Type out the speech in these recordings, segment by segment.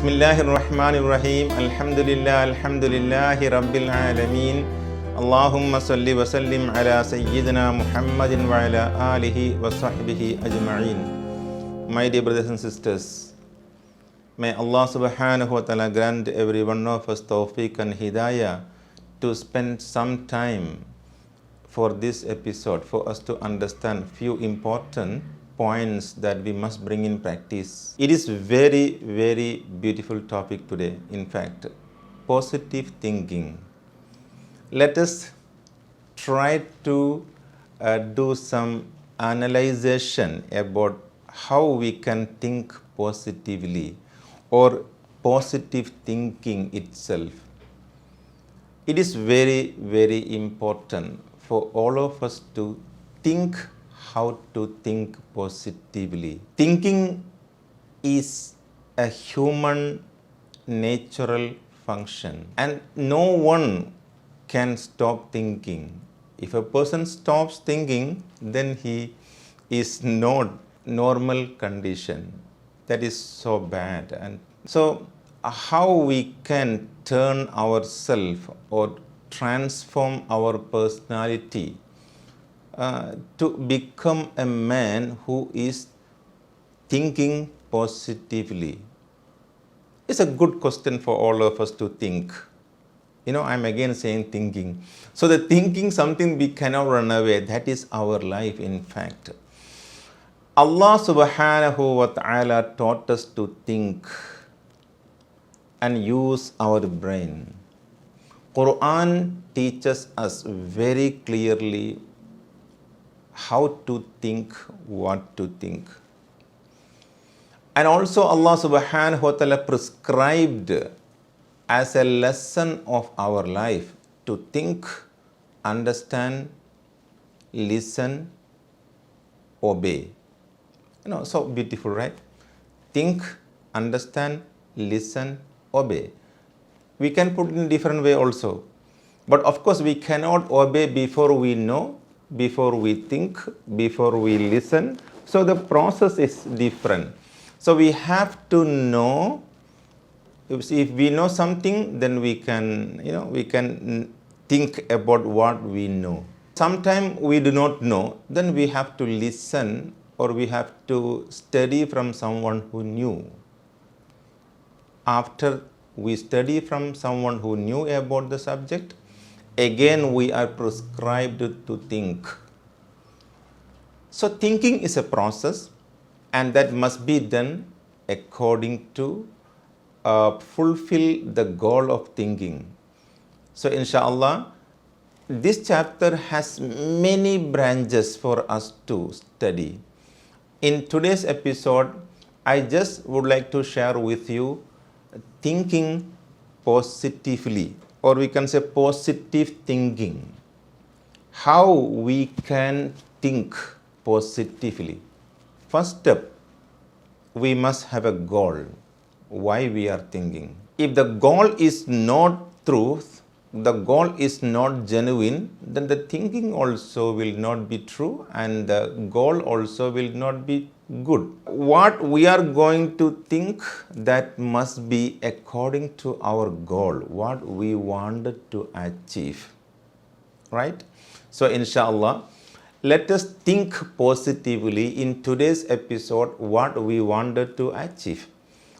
Bismillahirrahmanirrahim. Alhamdulillahi Rabbil Alameen. Allahumma salli wa sallim ala Sayyidina Muhammadin wa ala alihi wa sahbihi ajma'in. My dear brothers and sisters, may Allah subhanahu wa ta'ala grant every one of us tawfiq and hidayah to spend some time for this episode, for us to understand few important points that we must bring in practice. It is very, very beautiful topic today. In fact, positive thinking. Let us try to do some analyzation about how we can think positively or positive thinking itself. It is very, very important for all of us to think how to think positively. Thinking is a human natural function, and no one can stop thinking. If a person stops thinking, then he is not normal condition. That is so bad. And so how we can turn ourselves or transform our personality to become a man who is thinking positively? It's a good question for all of us to think. I'm again saying thinking. So the thinking, something we cannot run away. That is our life, in fact. Allah subhanahu wa ta'ala taught us to think and use our brain. Quran teaches us very clearly how to think, what to think. And also Allah subhanahu wa ta'ala prescribed as a lesson of our life to think, understand, listen, obey. So beautiful, right? Think, understand, listen, obey. We can put it in different way also. But of course we cannot obey before we know, before we think, before we listen. So the process is different. So we have to know. If we know something, then we can think about what we know. Sometimes we do not know, then we have to listen or we have to study from someone who knew. After we study from someone who knew about the subject, again we are prescribed to think. So thinking is a process, and that must be done according to fulfill the goal of thinking. So inshallah, this chapter has many branches for us to study. In today's episode, I just would like to share with you thinking positively, or we can say positive thinking. How we can think positively. First step, we must have a goal. Why we are thinking. If the goal is not truth, the goal is not genuine, then the thinking also will not be true and the goal also will not be good. What we are going to think, that must be according to our goal, what we wanted to achieve. Right? So inshallah, let us think positively in today's episode what we wanted to achieve.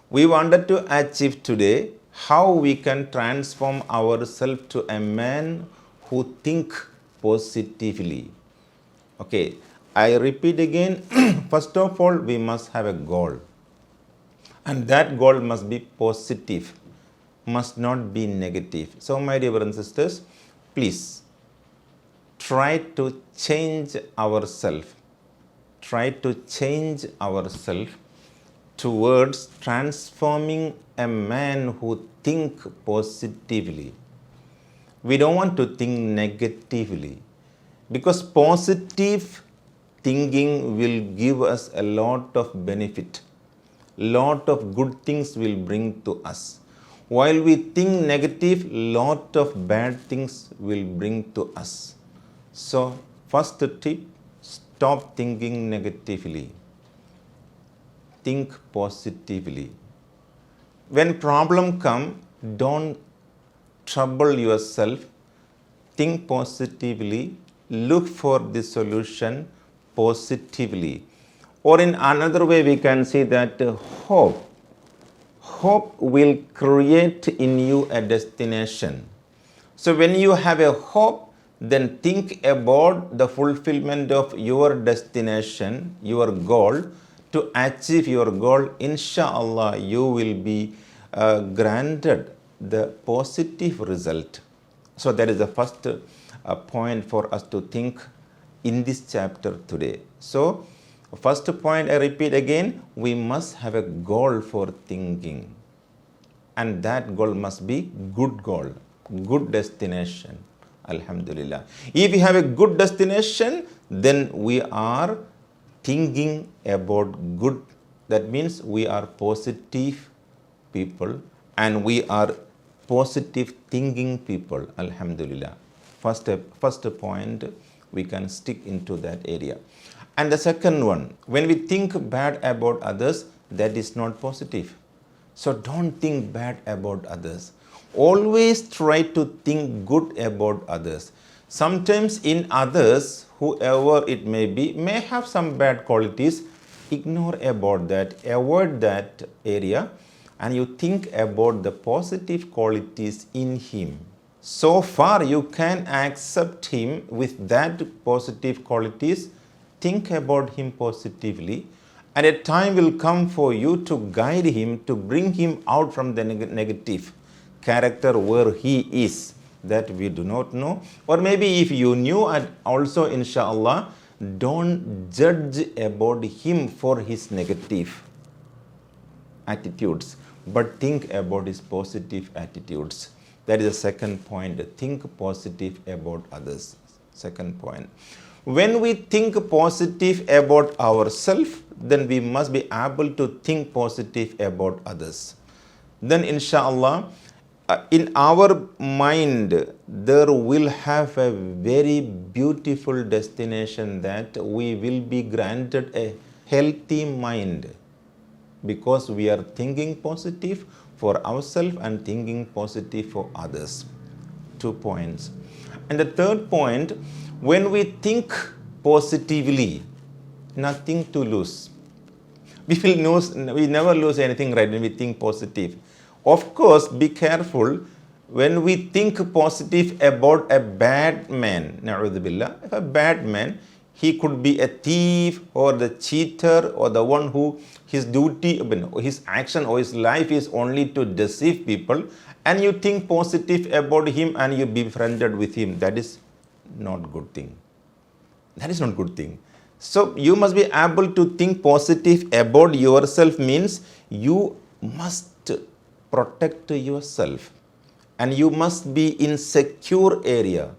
We wanted to achieve today how we can transform ourselves to a man who think positively. Okay, I repeat again. First of all, we must have a goal. And that goal must be positive, must not be negative. So my dear brothers and sisters, please try to change ourselves. Try to change ourselves towards transforming a man who think positively. We don't want to think negatively, because positive thinking will give us a lot of benefit. Lot of good things will bring to us. While we think negative, lot of bad things will bring to us. So first tip, stop thinking negatively. Think positively. When problem come, don't trouble yourself. Think positively. Look for the solution positively. Or in another way, we can say that hope. Hope will create in you a destination. So when you have a hope, then think about the fulfillment of your destination, your goal. To achieve your goal, inshallah, you will be granted the positive result. So that is the first point for us to think in this chapter today. So first point, I repeat again, we must have a goal for thinking. And that goal must be good goal, good destination. Alhamdulillah. If we have a good destination, then we are thinking about good. That means we are positive people and we are positive thinking people. Alhamdulillah. First point, we can stick into that area. And the second one, when we think bad about others, that is not positive. So don't think bad about others. Always try to think good about others. Sometimes in others, whoever it may be, may have some bad qualities. Ignore about that, avoid that area, and you think about the positive qualities in him. So far you can accept him with that positive qualities. Think about him positively, and a time will come for you to guide him, to bring him out from the negative character where he is, that we do not know. Or maybe if you knew, and also inshallah, don't judge about him for his negative attitudes, but think about his positive attitudes. That is the second point. Think positive about others. Second point. When we think positive about ourselves, then we must be able to think positive about others. Then inshallah, in our mind, there will have a very beautiful destination, that we will be granted a healthy mind, because we are thinking positive for ourselves and thinking positive for others. 2 points. And the third point, when we think positively, nothing to lose. We never lose anything, right, when we think positive. Of course, be careful when we think positive about a bad man. Na'udhu billah. If a bad man, he could be a thief or the cheater or the one who his duty, his action or his life is only to deceive people, and you think positive about him and you be befriended with him. That is not good thing. That is not good thing. So you must be able to think positive about yourself, means you must protect yourself and you must be in secure area.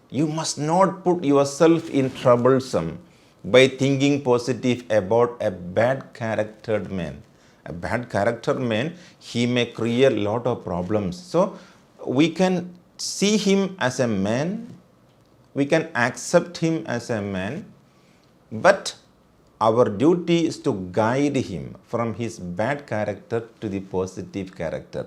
You must not put yourself in troublesome by thinking positive about a bad charactered man. A bad character man, he may create a lot of problems. So we can see him as a man, we can accept him as a man, but our duty is to guide him from his bad character to the positive character.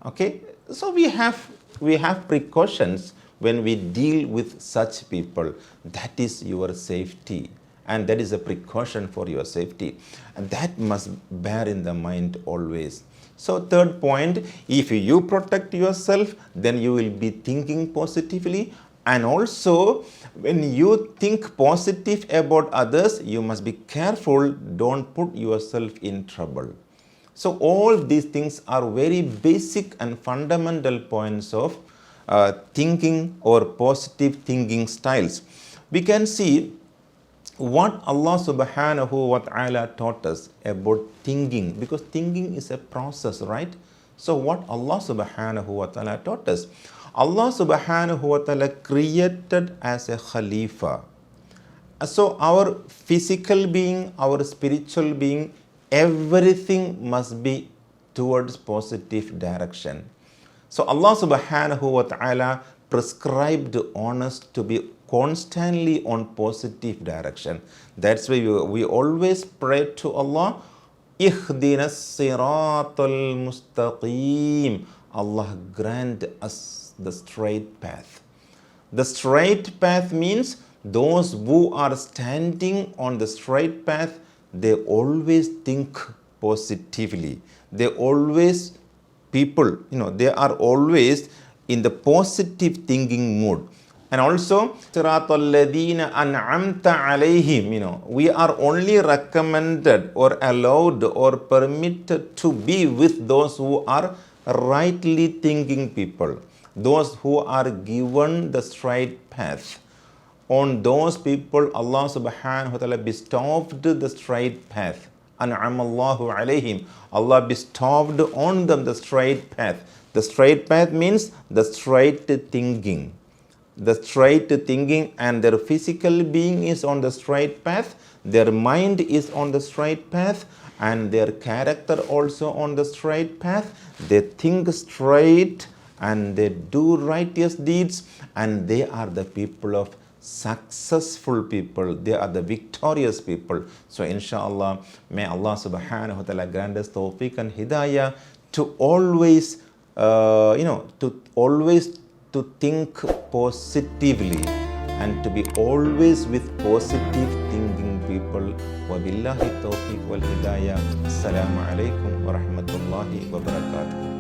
Okay, so we have precautions when we deal with such people. That is your safety, and that is a precaution for your safety, and that must bear in the mind always. So third point, if you protect yourself, then you will be thinking positively. And also, when you think positive about others, you must be careful, don't put yourself in trouble. So all these things are very basic and fundamental points of thinking or positive thinking styles. We can see what Allah subhanahu wa ta'ala taught us about thinking, because thinking is a process, right? So what Allah subhanahu wa ta'ala taught us? Allah subhanahu wa ta'ala created as a Khalifa. So our physical being, our spiritual being, everything must be towards positive direction. So Allah subhanahu wa ta'ala prescribed on us to be constantly on positive direction. That's why we always pray to Allah, Ihdinas siratal mustaqim. Allah grant us the straight path. The straight path means those who are standing on the straight path, they always think positively. They always, people, they are always in the positive thinking mood. And also, Siratal ladina an'amta alayhim, we are only recommended or allowed or permitted to be with those who are rightly thinking people, those who are given the straight path. On those people, Allah subhanahu wa ta'ala bestowed the straight path. An'amallahu alayhim. Allah bestowed on them the straight path. The straight path means the straight thinking. The straight thinking, and their physical being is on the straight path. Their mind is on the straight path, and their character also on the straight path. They think straight and they do righteous deeds, and they are the people of successful people. They are the victorious people. So inshallah, may Allah subhanahu wa ta'ala grant us tawfiq and hidayah to always, to think positively and to be always with positive thinking people. Wabillahi tawfiq wal hidayah. Assalamu alaikum wa rahmatullahi wa barakatuh.